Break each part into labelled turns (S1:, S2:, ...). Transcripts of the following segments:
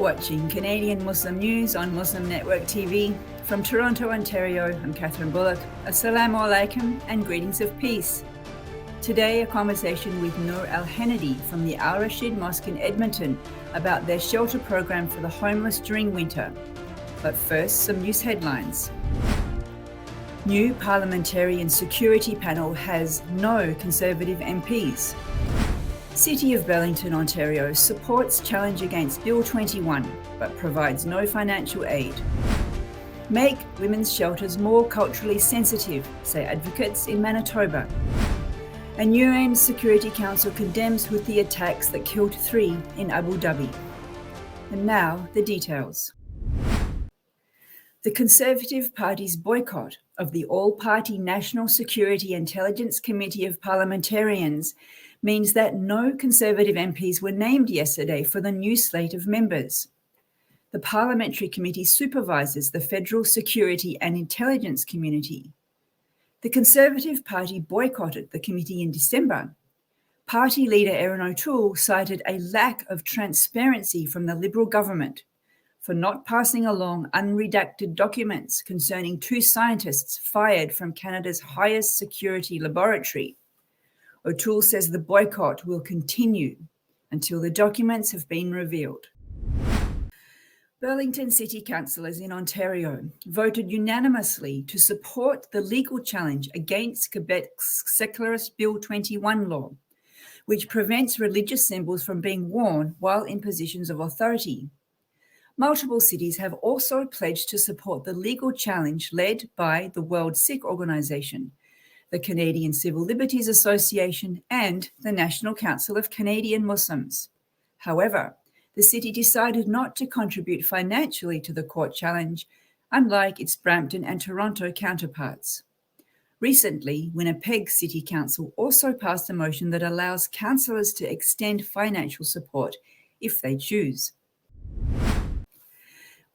S1: watching Canadian Muslim News on Muslim Network TV. From Toronto, Ontario, I'm Catherine Bullock. Assalamu alaikum and greetings of peace. Today, a conversation with Noor Henedy from the Rashid Mosque in Edmonton about their shelter program for the homeless during winter. But first, some news headlines. New Parliamentarian security panel has no Conservative MPs. City of Burlington, Ontario supports challenge against Bill 21 but provides no financial aid. Make women's shelters more culturally sensitive, say advocates in Manitoba. And UN Security Council condemns Houthi attacks that killed 3 in Abu Dhabi. And now the details. The Conservative Party's boycott of the All-Party National Security Intelligence Committee of Parliamentarians means that no Conservative MPs were named yesterday for the new slate of members. The Parliamentary Committee supervises the federal security and intelligence community. The Conservative Party boycotted the committee in December. Party leader Erin O'Toole cited a lack of transparency from the Liberal government for not passing along unredacted documents concerning 2 scientists fired from Canada's highest security laboratory. O'Toole says the boycott will continue until the documents have been revealed. Burlington City Councillors in Ontario voted unanimously to support the legal challenge against Quebec's secularist Bill 21 law, which prevents religious symbols from being worn while in positions of authority. Multiple cities have also pledged to support the legal challenge led by the World Sikh Organization, the Canadian Civil Liberties Association, and the National Council of Canadian Muslims. However, the city decided not to contribute financially to the court challenge, unlike its Brampton and Toronto counterparts. Recently, Winnipeg City Council also passed a motion that allows councillors to extend financial support if they choose.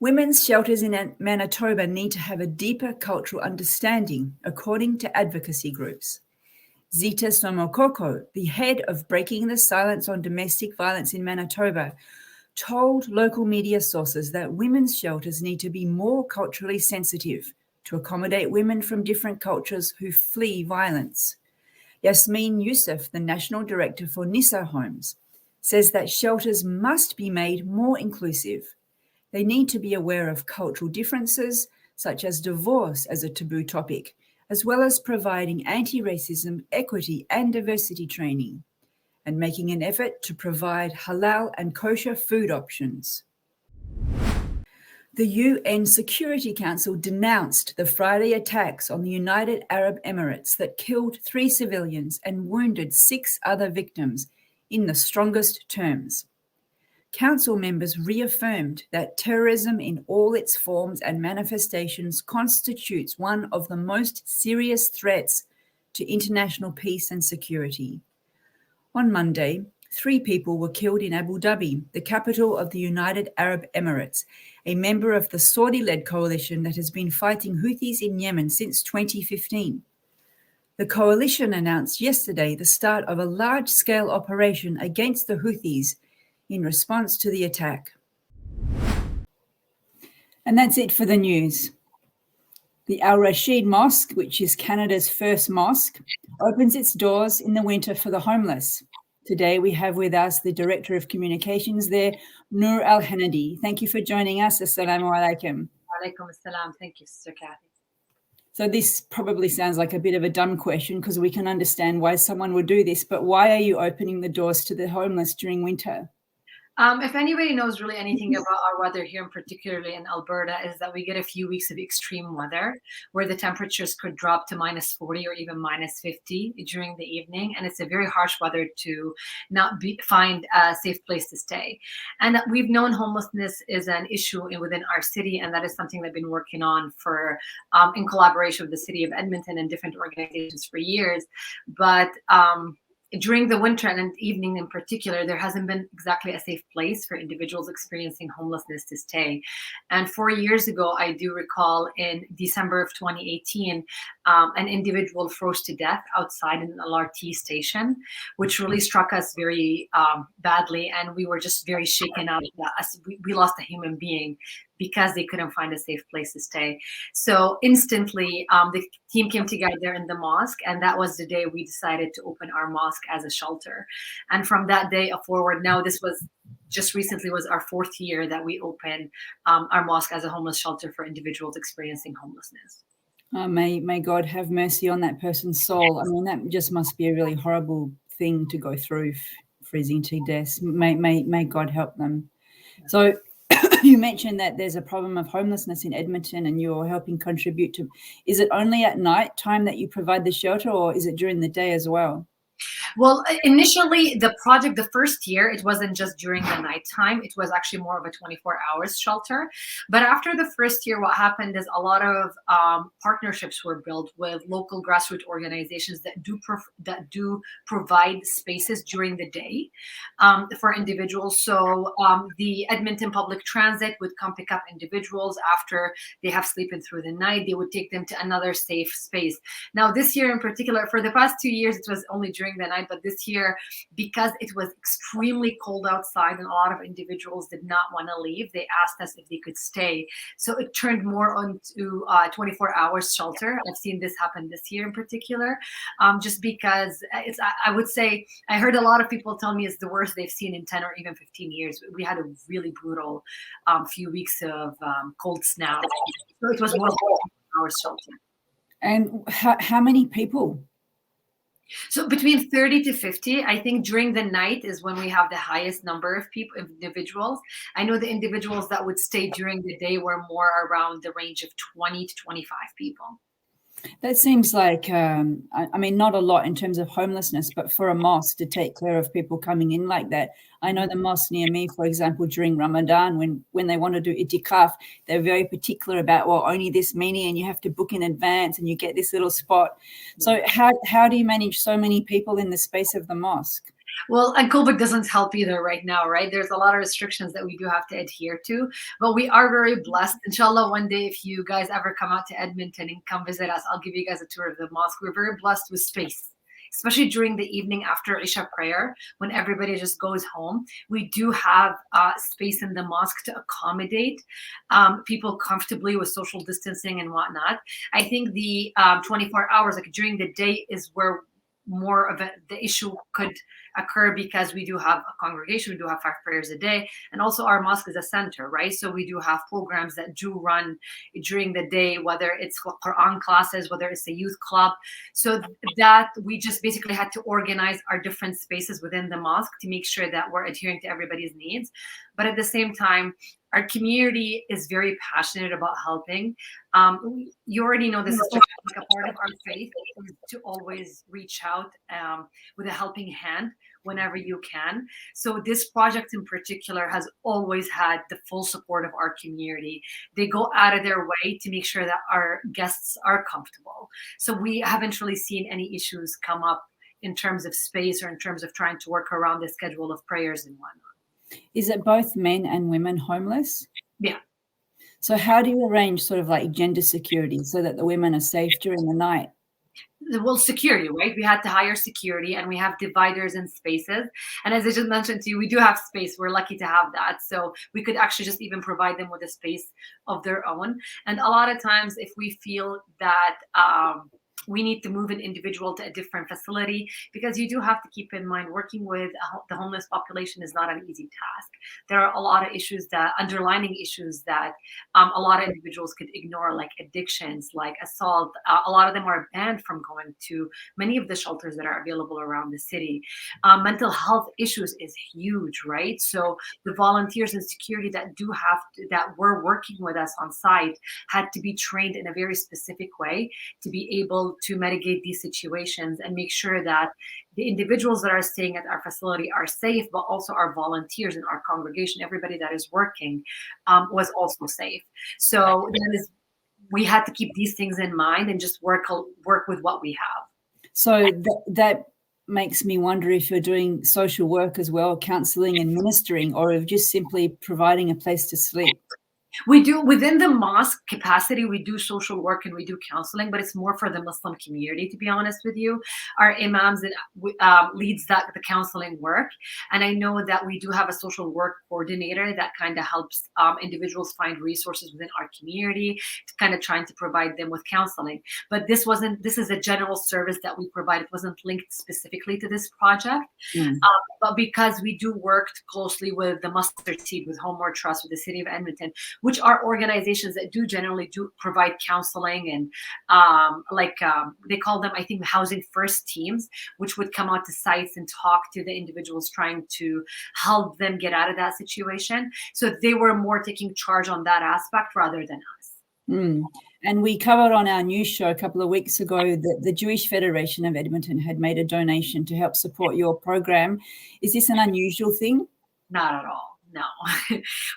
S1: Women's shelters in Manitoba need to have a deeper cultural understanding, according to advocacy groups. Zita Somokoko, the head of Breaking the Silence on Domestic Violence in Manitoba, told local media sources that women's shelters need to be more culturally sensitive to accommodate women from different cultures who flee violence. Yasmin Youssef, the National Director for Nissa Homes, says that shelters must be made more inclusive. They need to be aware of cultural differences, such as divorce as a taboo topic, as well as providing anti-racism, equity, and diversity training, and making an effort to provide halal and kosher food options. The UN Security Council denounced the Friday attacks on the United Arab Emirates that killed 3 civilians and wounded 6 other victims in the strongest terms. Council members reaffirmed that terrorism in all its forms and manifestations constitutes one of the most serious threats to international peace and security. On Monday, 3 people were killed in Abu Dhabi, the capital of the United Arab Emirates, a member of the Saudi-led coalition that has been fighting Houthis in Yemen since 2015. The coalition announced yesterday the start of a large-scale operation against the Houthis in response to the attack. And that's it for the news. The Rashid Mosque, which is Canada's first mosque, opens its doors in the winter for the homeless. Today we have with us the Director of Communications there, Noor Henedy. Thank you for joining us. Assalamu alaikum.
S2: Alaikum assalam. Thank you, Sister Kathy.
S1: So this probably sounds like a bit of a dumb question because we can understand why someone would do this, but why are you opening the doors to the homeless during winter?
S2: If anybody knows really anything about our weather here, and particularly in Alberta, is that we get a few weeks of extreme weather where the temperatures could drop to -40 or even -50 during the evening. And it's a very harsh weather to not find a safe place to stay. And we've known homelessness is an issue within our city. And that is something that I've been working on for in collaboration with the city of Edmonton and different organizations for years. But during the winter and evening in particular, there hasn't been exactly a safe place for individuals experiencing homelessness to stay. And 4 years ago, I do recall in December of 2018, an individual froze to death outside an LRT station, which really struck us very badly. And we were just very shaken up. We lost a human being because they couldn't find a safe place to stay. So instantly, the team came together in the mosque, and that was the day we decided to open our mosque as a shelter. And from that day forward, now this was just recently was our 4th year that we opened our mosque as a homeless shelter for individuals experiencing homelessness.
S1: May God have mercy on that person's soul. I mean, that just must be a really horrible thing to go through, freezing to death. May God help them. So you mentioned that there's a problem of homelessness in Edmonton and you're helping contribute to. Is it only at night time that you provide the shelter, or is it during the day as well?
S2: Well, initially, the project, the first year, it wasn't just during the nighttime. It was actually more of a 24 hours shelter. But after the first year, what happened is a lot of partnerships were built with local grassroots organizations that do provide spaces during the day for individuals. So the Edmonton Public Transit would come pick up individuals after they have sleeping through the night. They would take them to another safe space. Now, this year in particular, for the past 2 years, it was only during the night, but this year, because it was extremely cold outside and a lot of individuals did not want to leave, they asked us if they could stay. So it turned more onto 24 hours shelter. I've seen this happen this year in particular, just because I would say, I heard a lot of people tell me it's the worst they've seen in 10 or even 15 years. We had a really brutal few weeks of cold snap. So it was more hours shelter.
S1: And how many people?
S2: So between 30 to 50, I think during the night is when we have the highest number of individuals. I know the individuals that would stay during the day were more around the range of 20 to 25 people.
S1: That seems like, I mean, not a lot in terms of homelessness, but for a mosque to take care of people coming in like that. I know the mosque near me, for example, during Ramadan, when they want to do itikaf, they're very particular about, well, only this many, and you have to book in advance and you get this little spot. So how do you manage so many people in the space of the mosque?
S2: Well, and COVID doesn't help either right now, right? There's a lot of restrictions that we do have to adhere to, but we are very blessed. Inshallah, one day, if you guys ever come out to Edmonton and come visit us, I'll give you guys a tour of the mosque. We're very blessed with space, especially during the evening after Isha prayer, when everybody just goes home. We do have space in the mosque to accommodate people comfortably with social distancing and whatnot. I think the 24 hours, like during the day, is where more of the issue could occur, because we do have a congregation, we do have 5 prayers a day, and also our mosque is a center, right? So we do have programs that do run during the day, whether it's Quran classes, whether it's a youth club. So that we just basically had to organize our different spaces within the mosque to make sure that we're adhering to everybody's needs. But at the same time, our community is very passionate about helping. You already know this is just like a part of our faith, is to always reach out with a helping hand whenever you can. So this project in particular has always had the full support of our community. They go out of their way to make sure that our guests are comfortable. So we haven't really seen any issues come up in terms of space or in terms of trying to work around the schedule of prayers and whatnot.
S1: Is it both men and women homeless?
S2: Yeah.
S1: So how do you arrange sort of like gender security so that the women are safe during the night?
S2: Well, security, right? We had to hire security, and we have dividers and spaces. And as I just mentioned to you, we do have space. We're lucky to have that. So we could actually just even provide them with a space of their own. And a lot of times, if we feel that we need to move an individual to a different facility, because you do have to keep in mind, working with the homeless population is not an easy task. There are a lot of issues, that underlining issues that a lot of individuals could ignore, like addictions, like assault. A lot of them are banned from going to many of the shelters that are available around the city. Mental health issues is huge, right? So the volunteers and security that were working with us on site had to be trained in a very specific way to be able to mitigate these situations and make sure that the individuals that are staying at our facility are safe, but also our volunteers in our congregation, everybody that is working, was also safe. So we had to keep these things in mind and just work with what we have.
S1: So that makes me wonder if you're doing social work as well, counselling and ministering, or if just simply providing a place to sleep.
S2: We do, within the mosque capacity, we do social work and we do counseling, but it's more for the Muslim community, to be honest with you. Our imams and leads the counseling work. And I know that we do have a social work coordinator that kind of helps individuals find resources within our community, to kind of trying to provide them with counseling. But this is a general service that we provide. It wasn't linked specifically to this project. But because we do work closely with the Mustard Seed, with Homeward Trust, with the City of Edmonton, which are organizations that generally do provide counseling and they call them, I think, housing first teams, which would come out to sites and talk to the individuals trying to help them get out of that situation. So they were more taking charge on that aspect rather than us.
S1: And we covered on our news show a couple of weeks ago that the Jewish Federation of Edmonton had made a donation to help support your program. Is this an unusual thing?
S2: Not at all. No,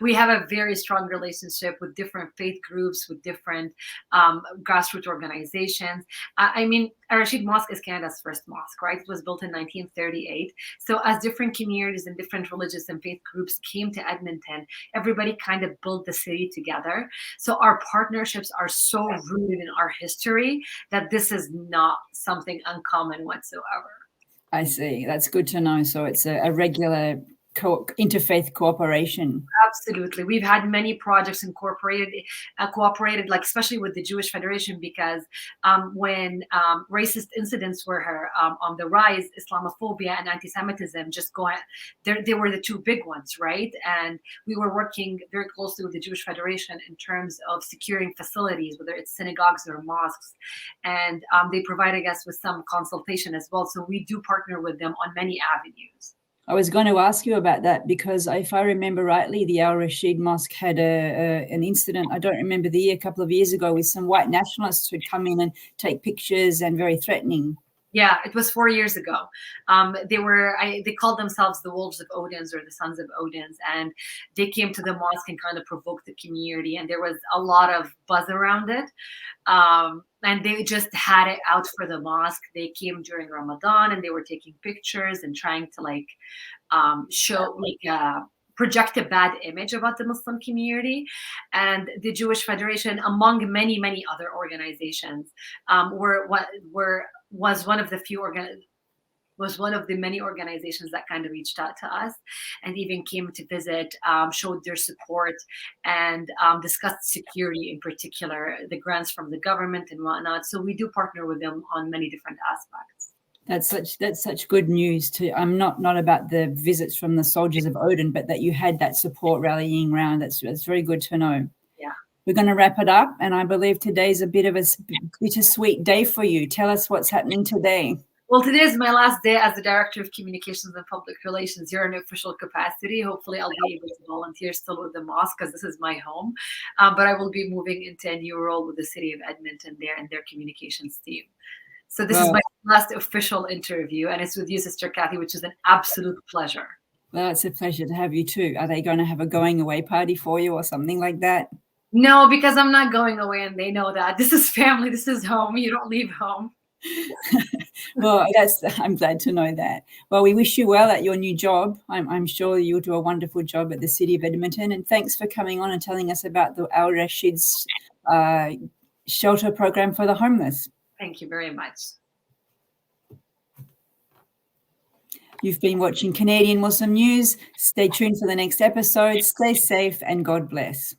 S2: we have a very strong relationship with different faith groups, with different grassroots organizations. I mean, Rashid Mosque is Canada's first mosque, right? It was built in 1938. So as different communities and different religious and faith groups came to Edmonton, everybody kind of built the city together. So our partnerships are so rooted in our history that this is not something uncommon whatsoever.
S1: I see. That's good to know. So it's a regular interfaith cooperation.
S2: Absolutely. We've had many projects cooperated, like especially with the Jewish Federation, because when racist incidents were on the rise, Islamophobia and anti-Semitism they were the two big ones, right? And we were working very closely with the Jewish Federation in terms of securing facilities, whether it's synagogues or mosques. And they provided us with some consultation as well. So we do partner with them on many avenues.
S1: I was going to ask you about that because if I remember rightly, the Al Rashid Mosque had an incident, I don't remember the year, a couple of years ago, with some white nationalists who'd come in and take pictures and very threatening.
S2: Yeah, it was 4 years ago. They called themselves the Wolves of Odin's or the Sons of Odin's, and they came to the mosque and kind of provoked the community, and there was a lot of buzz around it. And they just had it out for the mosque. They came during Ramadan and they were taking pictures and trying to show project a bad image about the Muslim community. And the Jewish Federation, among many, many other organizations, was one of the many organizations that kind of reached out to us and even came to visit, showed their support, and discussed security, in particular, the grants from the government and whatnot. So we do partner with them on many different aspects.
S1: That's such good news. I'm not about the visits from the soldiers of Odin, but that you had that support rallying around. That's very good to know.
S2: Yeah.
S1: We're going to wrap it up, and I believe today's a bit of a bittersweet day for you. Tell us what's happening today.
S2: Well, today is my last day as the Director of Communications and Public Relations here in official capacity. Hopefully, I'll be able to volunteer still with the mosque because this is my home. But I will be moving into a new role with the City of Edmonton there and their communications team. So this is my last official interview, and it's with you, Sister Kathy, which is an absolute pleasure.
S1: Well, it's a pleasure to have you too. Are they going to have a going away party for you or something like that?
S2: No, because I'm not going away, and they know that. This is family. This is home. You don't leave home.
S1: Well, I'm glad to know that. Well, we wish you well at your new job. I'm sure you'll do a wonderful job at the City of Edmonton. And thanks for coming on and telling us about the Al Rashid's shelter program for the homeless.
S2: Thank you very much.
S1: You've been watching Canadian Muslim News. Stay tuned for the next episode. Stay safe and God bless.